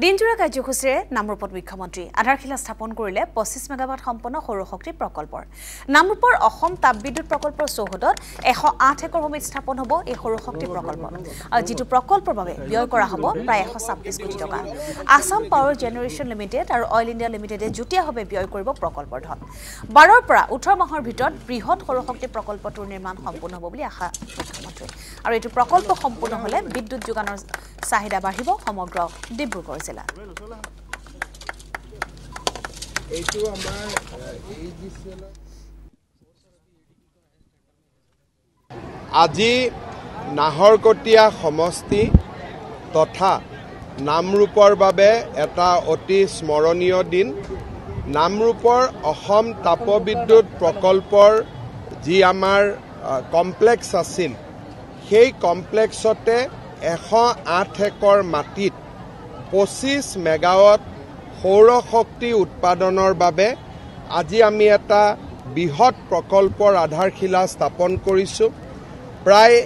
দিনজোৰা কাৰ্যসূচীৰে নামৰূপত মুখ্যমন্ত্ৰী আধাৰশিলা স্থাপন কৰিলে 25 মেগাৱাট সম্পন্ন সৌৰশক্তি প্ৰকল্পৰ নামৰূপৰ অসম তাপবিদ্যুৎ প্ৰকল্পৰ চৌহদত 108 একৰ ভূমিত স্থাপন হ'ব এই সৌৰশক্তি প্ৰকল্প আৰু যেটো প্ৰকল্পৰ বাবে ব্যয় কৰা হ'ব প্ৰায় 126 কোটি টকা আসাম পাৱাৰ জেনেৰেশ্যন লিমিটেড আৰু অইল ইণ্ডিয়া লিমিটেডে যুটীয়াভাৱে ব্যয় কৰিব প্ৰকল্পৰ ধন 12 পৰা 18 মাহৰ ভিতৰত বৃহৎ সৌৰশক্তি প্ৰকল্পটোৰ নিৰ্মাণ সম্পূৰ্ণ হ'ব বুলি আশা মুখ্যমন্ত্ৰী আৰু এই প্ৰকল্প সম্পূৰ্ণ হ'লে বিদ্যুৎ যোগানৰ চাহিদা বাঢ়িব সমগ্ৰ ডিব্ৰুগড় জিলা আজি নাহৰকটীয়া সমষ্টি তথা নামৰূপৰ বাবে এটা অতি স্মৰণীয় দিন নামৰূপৰ অসম তাপবিদ্যুৎ প্ৰকল্পৰ যি আমাৰ কমপ্লেক্স আছিল সেই কমপ্লেক্সতে 108 একৰ মাটিত 25 মেগাৱাট সৌৰ শক্তি উৎপাদনৰ বাবে আজি আমি এটা বৃহৎ প্ৰকল্পৰ আধাৰশিলা স্থাপন কৰিছোঁ প্ৰায়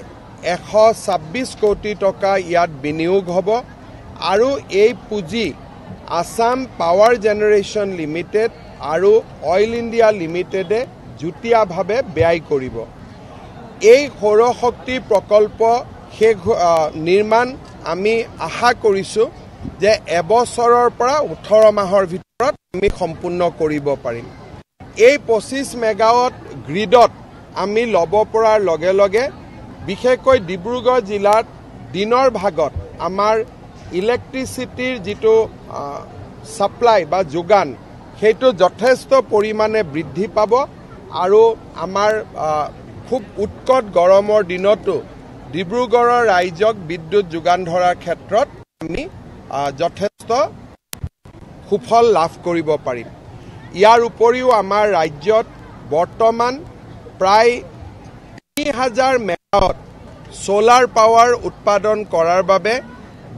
126 কোটি টকা ইয়াত বিনিয়োগ হ'ব আৰু এই পুঁজি আসাম পাৱাৰ জেনেৰেশ্যন লিমিটেড আৰু অইল ইণ্ডিয়া লিমিটেডে যুটীয়াভাৱে ব্যয় কৰিব এই সৌৰ শক্তি প্ৰকল্প নিৰ্মাণ আমি আশা কৰিছোঁ যে এবছৰৰ পৰা 18 মাহৰ ভিতৰত আমি সম্পূৰ্ণ কৰিব পাৰিম এই 25 মেগাৱাট গ্ৰিডত আমি ল'ব পৰাৰ লগে লগে বিশেষকৈ ডিব্ৰুগড় জিলাত দিনৰ ভাগত আমাৰ ইলেক্ট্ৰিচিটিৰ যিটো সাপ্লাই বা যোগান সেইটো যথেষ্ট পৰিমাণে বৃদ্ধি পাব আৰু আমাৰ খুব উৎকট গৰমৰ দিনতো ডিব্ৰুগড়ৰ ৰাইজক বিদ্যুৎ যোগান ধৰাৰ ক্ষেত্ৰত আমি যথেষ্ট সুফল লাভ কৰিব পাৰিম ইয়াৰ উপৰিও আমাৰ ৰাজ্যত বৰ্তমান প্ৰায় 3000 মেগাৱাট সোলাৰ পাৱাৰ উৎপাদন কৰাৰ বাবে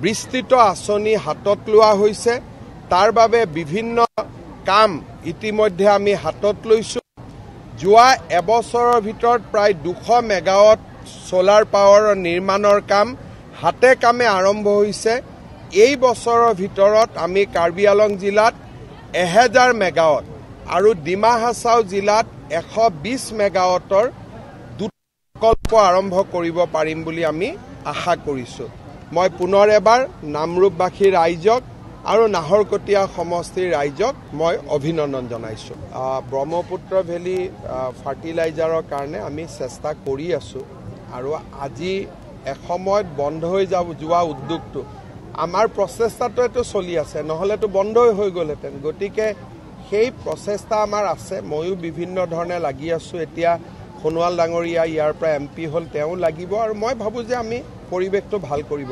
বিস্তৃত আঁচনি হাতত লোৱা হৈছে তাৰ বাবে বিভিন্ন কাম ইতিমধ্যে আমি হাতত লৈছো যোৱা এবছৰৰ ভিতৰত প্ৰায় 200 মেগাৱাট সোলাৰ পাৱাৰৰ নিৰ্মাণৰ কাম হাতে কামে আৰম্ভ হৈছে এই বছৰৰ ভিতৰত আমি কাৰ্বি আলং জিলাত 1000 মেগাৱাট আৰু ডিমা হাছাও জিলাত 120 মেগাৱাটৰ প্ৰকল্প আৰম্ভ কৰিব পাৰিম বুলি আমি আশা কৰিছোঁ মই পুনৰ এবাৰ নামৰূপবাসী ৰাইজক আৰু নাহৰকটীয়া সমষ্টিৰ ৰাইজক মই অভিনন্দন জনাইছোঁ ব্ৰহ্মপুত্ৰ ভেলী ফাৰ্টিলাইজাৰৰ কাৰণে আমি চেষ্টা কৰি আছোঁ আৰু আজি এসময়ত বন্ধ হৈ যোৱা উদ্যোগটো আমাৰ প্ৰচেষ্টাটো এটো চলি আছে নহলেতো বন্ধই হৈ গ'লহেঁতেন গতিকে সেই প্ৰচেষ্টা আমাৰ আছে ময়ো বিভিন্ন ধৰণে লাগি আছোঁ এতিয়া সোণোৱাল ডাঙৰীয়া ইয়াৰ পৰা এমপি হ'ল তেওঁ লাগিব আৰু মই ভাবোঁ যে আমি পৰিৱেশটো ভাল কৰিব